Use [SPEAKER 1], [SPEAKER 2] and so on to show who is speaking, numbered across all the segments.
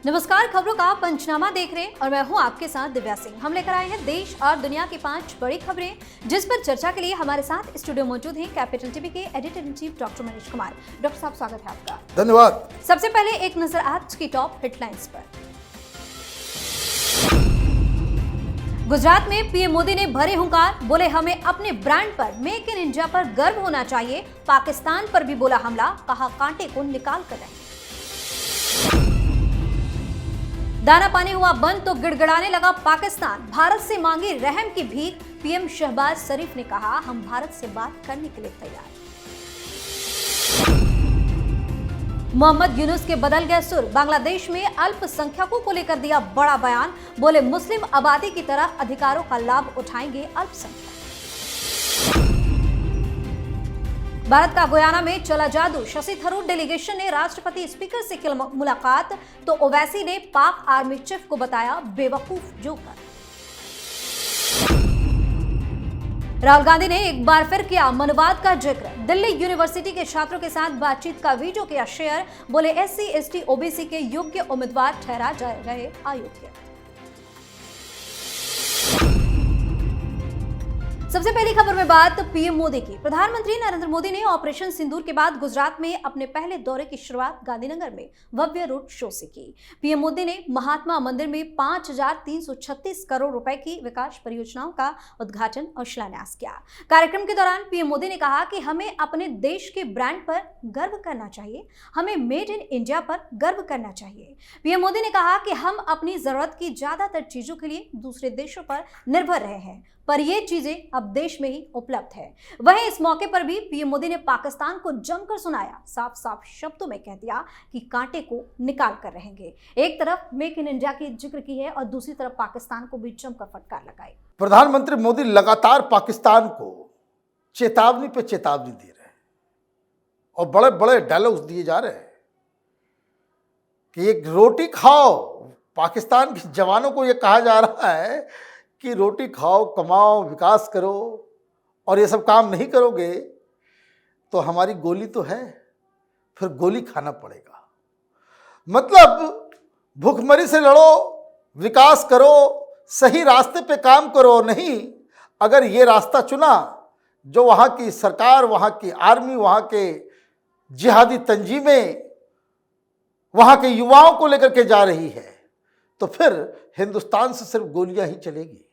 [SPEAKER 1] नमस्कार, खबरों का पंचनामा देख रहे हैं और मैं हूं आपके साथ दिव्या सिंह। हम लेकर आए हैं देश और दुनिया की 5 बड़ी खबरें, जिस पर चर्चा के लिए हमारे साथ स्टूडियो मौजूद हैं कैपिटल टीवी के editor in chief doctor Manish Kumar. Doctor साहब, स्वागत है आपका।
[SPEAKER 2] धन्यवाद।
[SPEAKER 1] सबसे पहले एक नजर आज की टॉप हेडलाइंस पर। गुजरात में पीएम मोदी ने भरे हुंकार, बोले हमें अपने ब्रांड पर मेक इन इंडिया पर गर्व होना चाहिए। पाकिस्तान पर भी बोला हमला, कहा कांटे को निकाल कर रहें। दाना पानी हुआ बंद तो गिड़गिड़ाने लगा पाकिस्तान, भारत से मांगी रहम की भीख। पीएम शहबाज शरीफ ने कहा हम भारत से बात करने के लिए तैयार। मोहम्मद यूनुस के बदल गए सुर, बांग्लादेश में अल्पसंख्यकों को लेकर दिया बड़ा बयान, बोले मुस्लिम आबादी की तरह अधिकारों का लाभ उठाएंगे अल्पसंख्यक। भारत का गुयाना में चला जादू, शशि थरूर डेलीगेशन ने राष्ट्रपति स्पीकर से की मुलाकात, तो ओवैसी ने पाक आर्मी चीफ को बताया बेवकूफ जोकर। राहुल गांधी ने एक बार फिर किया मनवाद का जिक्र, दिल्ली यूनिवर्सिटी के छात्रों के साथ बातचीत का वीडियो किया शेयर, बोले एससी एसटी ओबीसी के योग्य उम्मीदवार ठहरा जा रहे अयोग्य। सबसे पहली खबर में बात पीएम मोदी की। प्रधानमंत्री नरेंद्र मोदी ने ऑपरेशन सिंदूर के बाद गुजरात में अपने पहले दौरे की शुरुआत गांधीनगर में भव्य रोड शो से की। पीएम मोदी ने महात्मा मंदिर में 5,336 करोड़ रुपए की विकास परियोजनाओं का उद्घाटन और शिलान्यास किया। कार्यक्रम के दौरान पीएम मोदी ने कहा कि हमें अपने देश के ब्रांड पर गर्व करना चाहिए, हमें मेड इन इंडिया पर गर्व करना चाहिए। पीएम मोदी ने कहा कि हम अपनी जरूरत की ज्यादातर चीजों के लिए दूसरे देशों पर निर्भर रहे हैं, पर ये चीजें अब देश में ही उपलब्ध है। वहीं इस मौके पर भी पीएम मोदी ने पाकिस्तान को जमकर सुनाया, साफ साफ शब्दों में कह दिया कि कांटे को निकाल कर रहेंगे। एक तरफ मेक इन इंडिया की जिक्र की है और दूसरी तरफ पाकिस्तान को भी जमकर फटकार लगाई।
[SPEAKER 2] प्रधानमंत्री मोदी लगातार पाकिस्तान को चेतावनी पे चेतावनी दे रहे हैं और बड़े बड़े डायलॉग्स दिए जा रहे हैं कि एक रोटी खाओ। पाकिस्तान के जवानों को यह कहा जा रहा है कि रोटी खाओ, कमाओ, विकास करो, और ये सब काम नहीं करोगे तो हमारी गोली तो है, फिर गोली खाना पड़ेगा। मतलब भूखमरी से लड़ो, विकास करो, सही रास्ते पे काम करो। नहीं, अगर ये रास्ता चुना जो वहाँ की सरकार, वहाँ की आर्मी, वहाँ के जिहादी तंजीमें वहाँ के युवाओं को लेकर के जा रही है, तो फिर हिंदुस्तान से सिर्फ गोलियां ही चलेगी।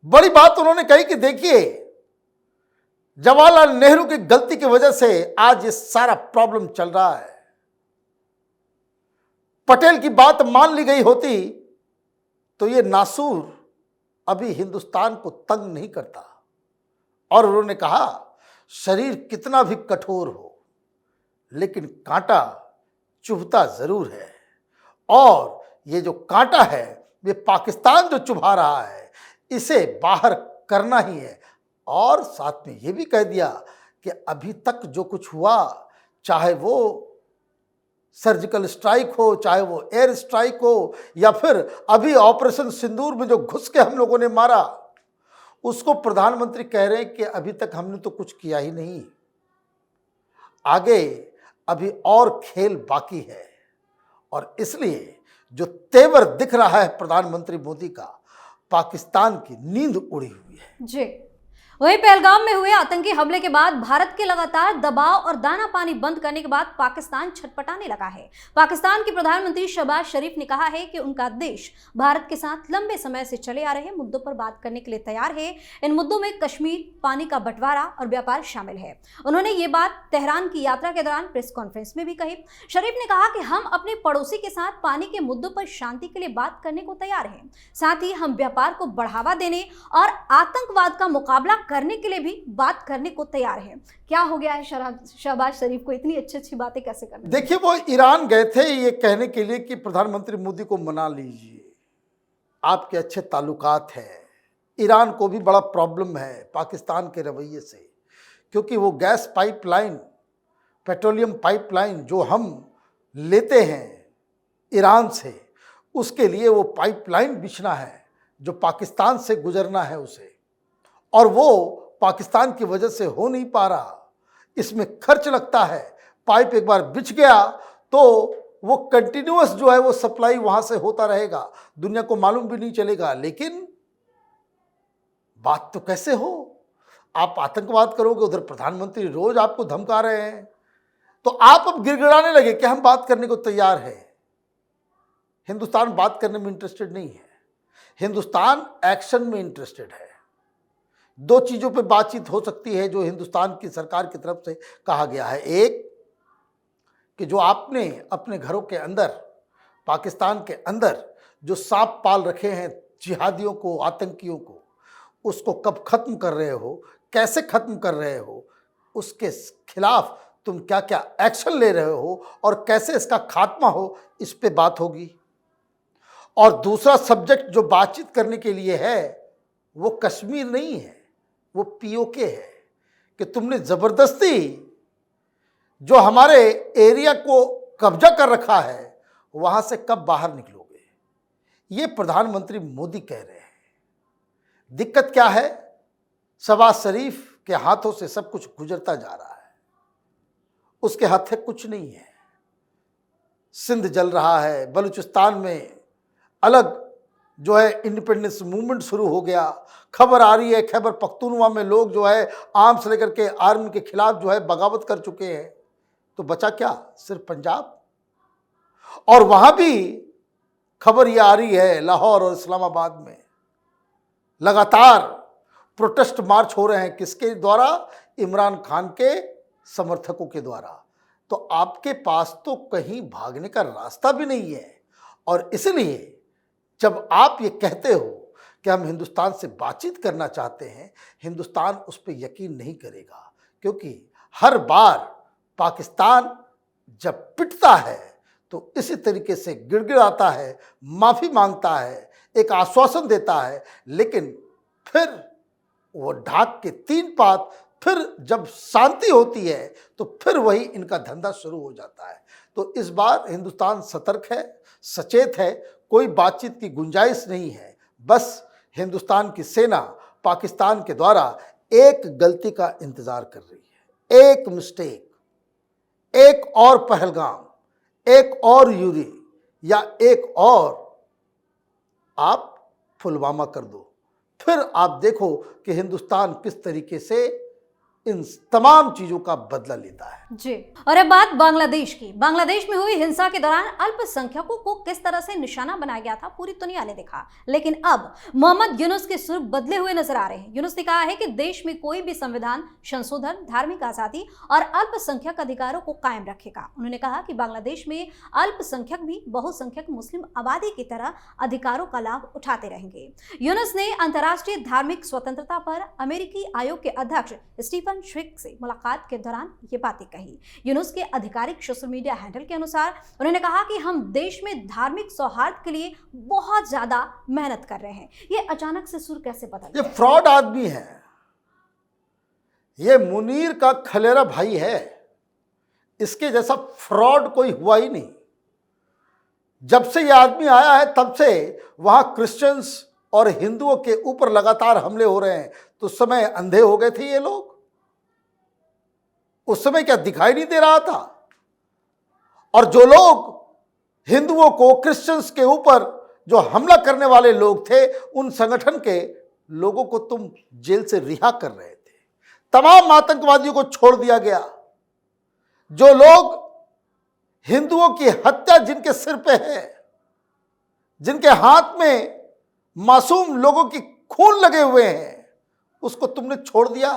[SPEAKER 2] बड़ी बात उन्होंने कही कि देखिए, जवाहरलाल नेहरू की गलती की वजह से आज ये सारा प्रॉब्लम चल रहा है। पटेल की बात मान ली गई होती तो ये नासूर अभी हिंदुस्तान को तंग नहीं करता। और उन्होंने कहा शरीर कितना भी कठोर हो, लेकिन कांटा चुभता जरूर है, और ये जो कांटा है ये पाकिस्तान जो चुभा रहा है, इसे बाहर करना ही है। और साथ में ये भी कह दिया कि अभी तक जो कुछ हुआ, चाहे वो सर्जिकल स्ट्राइक हो, चाहे वो एयर स्ट्राइक हो, या फिर अभी ऑपरेशन सिंदूर में जो घुस के हम लोगों ने मारा, उसको प्रधानमंत्री कह रहे हैं कि अभी तक हमने तो कुछ किया ही नहीं, आगे अभी और खेल बाकी है। और इसलिए जो तेवर दिख रहा है प्रधानमंत्री मोदी का, पाकिस्तान की नींद उड़ी हुई है।
[SPEAKER 1] जी, वहीं पहलगाम में हुए आतंकी हमले के बाद भारत के लगातार दबाव और दाना पानी बंद करने के बाद पाकिस्तान छटपटाने लगा है। पाकिस्तान के प्रधानमंत्री शहबाज शरीफ ने कहा है कि उनका देश भारत के साथ लंबे समय से चले आ रहे मुद्दों पर बात करने के लिए तैयार है। इन मुद्दों में कश्मीर, पानी का बंटवारा और व्यापार शामिल है। उन्होंने ये बात तेहरान की यात्रा के दौरान प्रेस कॉन्फ्रेंस में भी कही। शरीफ ने कहा कि हम अपने पड़ोसी के साथ पानी के मुद्दों पर शांति के लिए बात करने को तैयार हैं, साथ ही हम व्यापार को बढ़ावा देने और आतंकवाद का मुकाबला करने के लिए भी बात करने को तैयार है। क्या हो गया है शहबाज शरीफ को इतनी अच्छी बातें कैसे करने?
[SPEAKER 2] देखिए, वो ईरान गए थे ये कहने के लिए कि प्रधानमंत्री मोदी को मना लीजिए, आपके अच्छे ताल्लुकात हैं। ईरान को भी बड़ा प्रॉब्लम है पाकिस्तान के रवैये से, क्योंकि वो गैस पाइपलाइन, पेट्रोलियम पाइपलाइन जो हम लेते हैं ईरान से, उसके लिए वो पाइपलाइन बिछना है जो पाकिस्तान से गुजरना है उसे, और वो पाकिस्तान की वजह से हो नहीं पा रहा। इसमें खर्च लगता है, पाइप एक बार बिछ गया तो वो कंटिन्यूअस जो है वो सप्लाई वहां से होता रहेगा, दुनिया को मालूम भी नहीं चलेगा। लेकिन बात तो कैसे हो, आप आतंकवाद करोगे, उधर प्रधानमंत्री रोज आपको धमका रहे हैं, तो आप अब गिड़गिड़ाने लगे कि हम बात करने को तैयार है। हिंदुस्तान बात करने में इंटरेस्टेड नहीं है, हिंदुस्तान एक्शन में इंटरेस्टेड है। दो चीजों पे बातचीत हो सकती है जो हिंदुस्तान की सरकार की तरफ से कहा गया है। एक कि जो आपने अपने घरों के अंदर, पाकिस्तान के अंदर जो सांप पाल रखे हैं जिहादियों को, आतंकियों को, उसको कब खत्म कर रहे हो, कैसे खत्म कर रहे हो, उसके खिलाफ तुम क्या क्या एक्शन ले रहे हो और कैसे इसका खात्मा हो, इस पे बात होगी। और दूसरा सब्जेक्ट जो बातचीत करने के लिए है वो कश्मीर नहीं है, वो पीओके है कि तुमने जबरदस्ती जो हमारे एरिया को कब्जा कर रखा है वहां से कब बाहर निकलोगे, ये प्रधानमंत्री मोदी कह रहे हैं। दिक्कत क्या है, शहबाज शरीफ के हाथों से सब कुछ गुजरता जा रहा है, उसके हाथ कुछ नहीं है। सिंध जल रहा है, बलूचिस्तान में अलग जो है इंडिपेंडेंस मूवमेंट शुरू हो गया। खबर आ रही है खैबर पख्तूनख्वा में लोग जो है आर्म्स लेकर के आर्मी के खिलाफ जो है बगावत कर चुके हैं। तो बचा क्या, सिर्फ पंजाब। और वहां भी खबर ये आ रही है लाहौर और इस्लामाबाद में लगातार प्रोटेस्ट मार्च हो रहे हैं, किसके द्वारा, इमरान खान के समर्थकों के द्वारा। तो आपके पास तो कहीं भागने का रास्ता भी नहीं है। और इसलिए जब आप ये कहते हो कि हम हिंदुस्तान से बातचीत करना चाहते हैं, हिंदुस्तान उस पर यकीन नहीं करेगा, क्योंकि हर बार पाकिस्तान जब पिटता है तो इसी तरीके से गिड़गिड़ाता है, माफ़ी मांगता है, एक आश्वासन देता है, लेकिन फिर वो ढाक के तीन पात, फिर जब शांति होती है तो फिर वही इनका धंधा शुरू हो जाता है। तो इस बार हिंदुस्तान सतर्क है, सचेत है, कोई बातचीत की गुंजाइश नहीं है। बस हिंदुस्तान की सेना पाकिस्तान के द्वारा एक गलती का इंतजार कर रही है, एक मिस्टेक, एक और पहलगाम, एक और यूरी, या एक और आप पुलवामा कर दो, फिर आप देखो कि हिंदुस्तान किस तरीके से इन तमाम चीजों का बदला लेता है।
[SPEAKER 1] जी, और अब बात बांग्लादेश की। बांग्लादेश में हुई हिंसा के दौरान अल्पसंख्यकों को किस तरह से निशाना बनाया गया था पूरी दुनिया ने देखा। लेकिन अब मोहम्मद यूनुस के सुर बदले हुए नजर आ रहे हैं। यूनुस ने कहा है कि देश में कोई भी संविधान संशोधन धार्मिक आजादी और अल्पसंख्यक अधिकारों को कायम रखेगा। उन्होंने कहा कि बांग्लादेश में अल्पसंख्यक भी बहुसंख्यक मुस्लिम आबादी की तरह अधिकारों का लाभ उठाते रहेंगे। यूनुस ने अंतर्राष्ट्रीय धार्मिक स्वतंत्रता पर अमेरिकी आयोग के अध्यक्ष स्टीफन श्रिक से मुलाकात के दौरान ये बातें कही। यूनुस के आधिकारिक सोशल मीडिया हैंडल के अनुसार उन्होंने कहा कि हम देश में धार्मिक सौहार्द के लिए बहुत ज्यादा मेहनत कर रहे हैं। ये अचानक से सुर कैसे बदल गया?
[SPEAKER 2] ये फ्रॉड आदमी है, ये मुनीर का खलेरा भाई है, इसके जैसा फ्रॉड कोई हुआ ही नहीं। जब से ये आदमी आया है तब से वहां क्रिश्चियंस और हिंदुओं के ऊपर लगातार हमले हो रहे हैं। तो उस समय अंधे हो गए थे ये लोग? उस समय क्या दिखाई नहीं दे रहा था? और जो लोग हिंदुओं को, क्रिश्चियंस के ऊपर जो हमला करने वाले लोग थे, उन संगठन के लोगों को तुम जेल से रिहा कर रहे थे। तमाम आतंकवादियों को छोड़ दिया गया। जो लोग हिंदुओं की हत्या जिनके सिर पे है, जिनके हाथ में मासूम लोगों की खून लगे हुए हैं, उसको तुमने छोड़ दिया।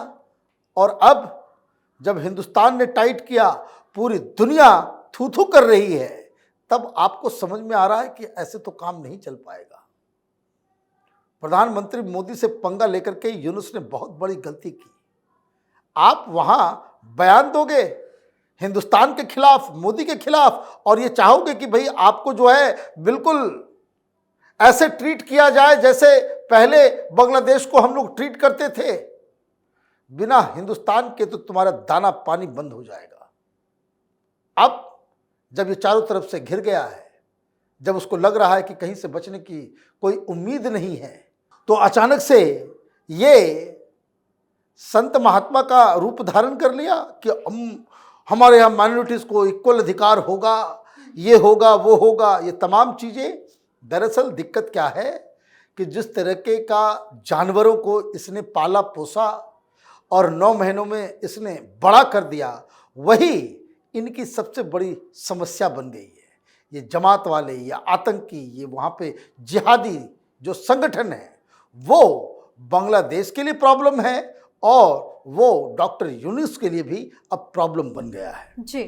[SPEAKER 2] और अब जब हिंदुस्तान ने टाइट किया, पूरी दुनिया थू थू कर रही है, तब आपको समझ में आ रहा है कि ऐसे तो काम नहीं चल पाएगा। प्रधानमंत्री मोदी से पंगा लेकर के यूनुस ने बहुत बड़ी गलती की। आप वहां बयान दोगे हिंदुस्तान के खिलाफ, मोदी के खिलाफ, और ये चाहोगे कि भाई आपको जो है बिल्कुल ऐसे ट्रीट किया जाए जैसे पहले बांग्लादेश को हम लोग ट्रीट करते थे। बिना हिंदुस्तान के तो तुम्हारा दाना पानी बंद हो जाएगा। अब जब ये चारों तरफ से घिर गया है, जब उसको लग रहा है कि कहीं से बचने की कोई उम्मीद नहीं है, तो अचानक से ये संत महात्मा का रूप धारण कर लिया कि हमारे यहाँ माइनॉरिटीज को इक्वल अधिकार होगा, ये होगा वो होगा, ये तमाम चीज़ें। दरअसल दिक्कत क्या है कि जिस तरीके का जानवरों को इसने पाला पोसा और 9 महीनों में इसने बड़ा कर दिया, वही इनकी सबसे बड़ी समस्या बन गई है। ये जमात वाले, ये आतंकी, ये वहाँ पे जिहादी जो संगठन है, वो बांग्लादेश के लिए प्रॉब्लम है और वो डॉक्टर यूनुस के लिए भी अब प्रॉब्लम बन गया है।
[SPEAKER 1] जी।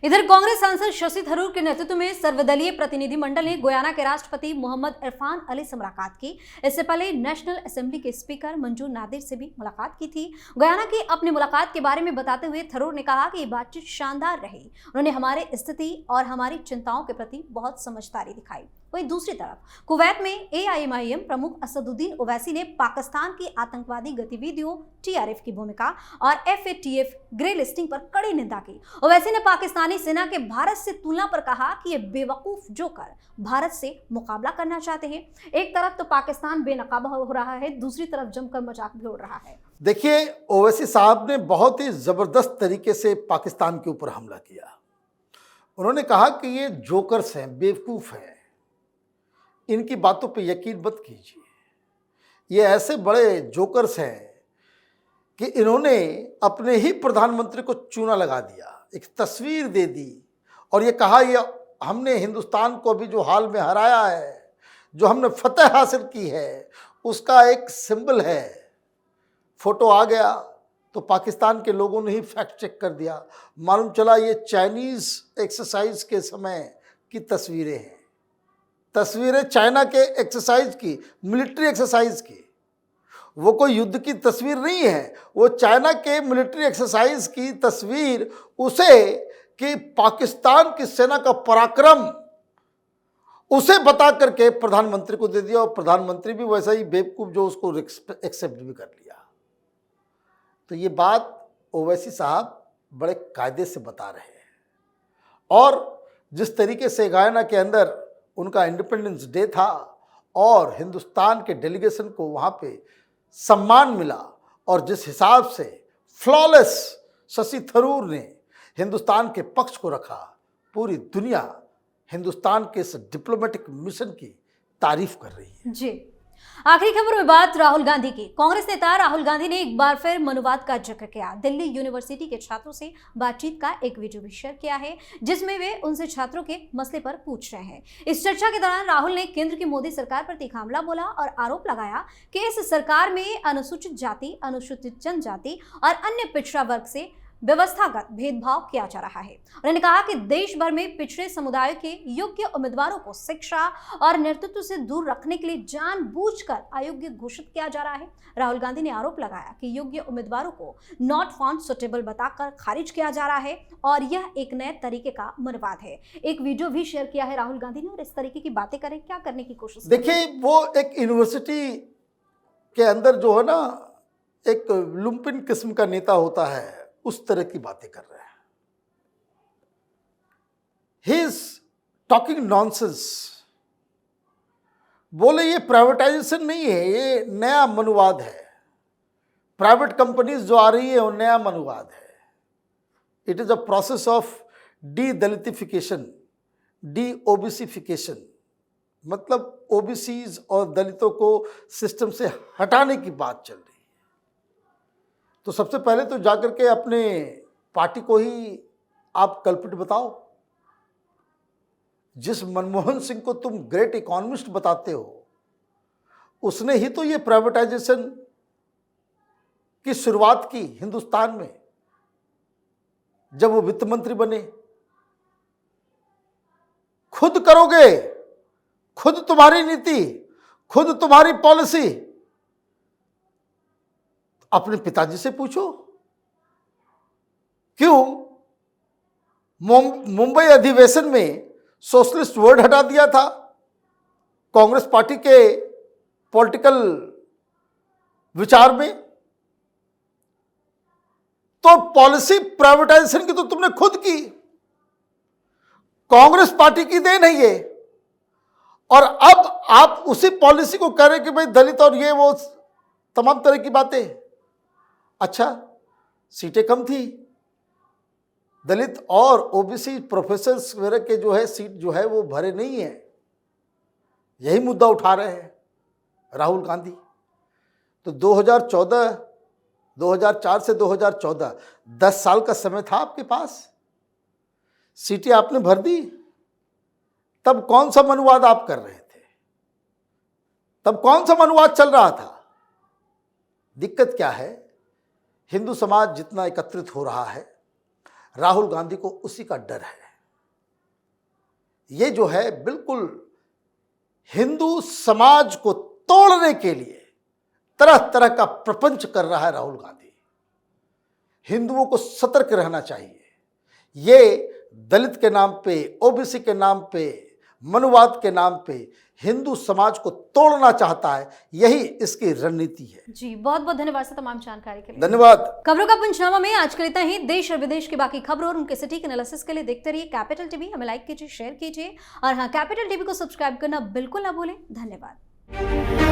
[SPEAKER 1] इधर कांग्रेस सांसद शशि थरूर के नेतृत्व में सर्वदलीय प्रतिनिधिमंडल ने गुयाना के राष्ट्रपति मोहम्मद इरफान अली से मुलाकात की। इससे पहले नेशनल असेंबली के स्पीकर मंजूर नादिर से भी मुलाकात की थी। गुयाना की अपनी मुलाकात के बारे में बताते हुए थरूर ने कहा कि ये बातचीत शानदार रही। उन्होंने हमारे स्थिति और हमारी चिंताओं के प्रति बहुत समझदारी दिखाई। वहीं दूसरी तरफ कुवैत में एआईएमआईएम प्रमुख असदुद्दीन ओवैसी ने पाकिस्तान की आतंकवादी गतिविधियों, टीआरएफ की भूमिका और एफएटीएफ ग्रे लिस्टिंग पर कड़ी निंदा की। ओवैसी ने पाकिस्तानी सेना के भारत से तुलना पर कहा कि ये बेवकूफ जोकर भारत से मुकाबला करना चाहते हैं। एक तरफ तो पाकिस्तान बेनकाब हो रहा है, दूसरी तरफ जमकर मजाक भी उड़ रहा है।
[SPEAKER 2] देखिए, ओवैसी साहब ने बहुत ही जबरदस्त तरीके से पाकिस्तान के ऊपर हमला किया। उन्होंने कहा कि ये जोकर्स हैं, बेवकूफ हैं, इनकी बातों पे यकीन मत कीजिए। ये ऐसे बड़े जोकर्स हैं कि इन्होंने अपने ही प्रधानमंत्री को चूना लगा दिया, एक तस्वीर दे दी और ये कहा ये हमने हिंदुस्तान को अभी जो हाल में हराया है, जो हमने फतह हासिल की है, उसका एक सिंबल है। फोटो आ गया तो पाकिस्तान के लोगों ने ही फैक्ट चेक कर दिया, मालूम चला ये चाइनीज एक्सरसाइज के समय की तस्वीरें हैं। तस्वीरें चाइना के एक्सरसाइज की, मिलिट्री एक्सरसाइज की। वो कोई युद्ध की तस्वीर नहीं है, वो चाइना के मिलिट्री एक्सरसाइज की तस्वीर उसे कि पाकिस्तान की सेना का पराक्रम उसे बता करके प्रधानमंत्री को दे दिया और प्रधानमंत्री भी वैसा ही बेवकूफ जो उसको एक्सेप्ट भी कर लिया। तो ये बात ओवैसी साहब बड़े कायदे से बता रहे हैं और जिस तरीके से गयाना के अंदर उनका इंडिपेंडेंस डे था और हिंदुस्तान के डेलीगेशन को वहाँ पे सम्मान मिला और जिस हिसाब से फ्लॉलेस शशि थरूर ने हिंदुस्तान के पक्ष को रखा, पूरी दुनिया हिंदुस्तान के इस डिप्लोमेटिक मिशन की तारीफ कर रही है।
[SPEAKER 1] जी। आखिरी खबर में बात राहुल गांधी की। कांग्रेस नेता राहुल गांधी ने एक बार फिर मनुवाद का जिक्र किया। दिल्ली यूनिवर्सिटी के छात्रों से बातचीत का एक वीडियो भी शेयर किया है जिसमें वे उनसे छात्रों के मसले पर पूछ रहे हैं। इस चर्चा के दौरान राहुल ने केंद्र की मोदी सरकार पर तीखा हमला बोला और आरोप लगाया कि इस सरकार में अनुसूचित जाति, अनुसूचित जनजाति और अन्य पिछड़ा वर्ग से व्यवस्थागत भेदभाव किया जा रहा है। उन्होंने कहा कि देश भर में पिछड़े समुदाय के योग्य उम्मीदवारों को शिक्षा और नेतृत्व से दूर रखने के लिए जानबूझकर अयोग्य घोषित किया जा रहा है। राहुल गांधी ने आरोप लगाया कि योग्य उम्मीदवारों को नॉट फाउंड सुटेबल बताकर खारिज किया जा रहा है और यह एक नए तरीके का मनुवाद है। एक वीडियो भी शेयर किया है राहुल गांधी ने और इस तरीके की बातें करें, क्या करने की कोशिश।
[SPEAKER 2] देखिए, वो एक यूनिवर्सिटी के अंदर जो है ना, एक लुम्पिन किस्म का नेता होता है, उस तरह की बातें कर रहे हैं। He is talking nonsense. बोले ये प्राइवेटाइजेशन नहीं है, ये नया मनुवाद है। प्राइवेट कंपनीज जो आ रही है वो नया मनुवाद है। It is a process of de dalitification, de OBCfication, मतलब ओबीसीज और दलितों को सिस्टम से हटाने की बात चल रही है। तो सबसे पहले तो जाकर के अपने पार्टी को ही आप कल्प्रिट बताओ। जिस मनमोहन सिंह को तुम ग्रेट इकोनॉमिस्ट बताते हो, उसने ही तो ये प्राइवेटाइजेशन की शुरुआत की हिंदुस्तान में जब वो वित्त मंत्री बने। खुद करोगे, खुद तुम्हारी नीति, खुद तुम्हारी पॉलिसी, अपने पिताजी से पूछो क्यों मुंबई अधिवेशन में सोशलिस्ट वर्ड हटा दिया था कांग्रेस पार्टी के पॉलिटिकल विचार में। तो पॉलिसी प्राइवेटाइजेशन की तो तुमने खुद की, कांग्रेस पार्टी की देन है ये। और अब आप उसी पॉलिसी को कह रहे कि भाई दलित और ये वो तमाम तरह की बातें। अच्छा, सीटें कम थी, दलित और ओबीसी प्रोफेसर्स वगैरह के जो है सीट जो है वो भरे नहीं है, यही मुद्दा उठा रहे हैं राहुल गांधी। तो 2004 से 2014 10 साल का समय था आपके पास, सीटें आपने भर दी। तब कौन सा मनुवाद आप कर रहे थे? तब कौन सा मनुवाद चल रहा था? दिक्कत क्या है, हिंदू समाज जितना एकत्रित हो रहा है, राहुल गांधी को उसी का डर है। ये जो है बिल्कुल हिंदू समाज को तोड़ने के लिए तरह तरह का प्रपंच कर रहा है राहुल गांधी। हिंदुओं को सतर्क रहना चाहिए। ये दलित के नाम पे, ओबीसी के नाम पे, मनुवाद के नाम पे हिंदू समाज को तोड़ना चाहता है, यही इसकी रणनीति है।
[SPEAKER 1] जी, बहुत बहुत धन्यवाद सर तमाम जानकारी के लिए।
[SPEAKER 2] धन्यवाद।
[SPEAKER 1] खबरों का पंचनामा में आज के लिए इतना ही। देश और विदेश की बाकी खबरों और उनके सटीक एनालिसिस के लिए देखते रहिए कैपिटल टीवी। हमें लाइक कीजिए, शेयर कीजिए और हाँ, कैपिटल टीवी को सब्सक्राइब करना बिल्कुल ना भूलें। धन्यवाद।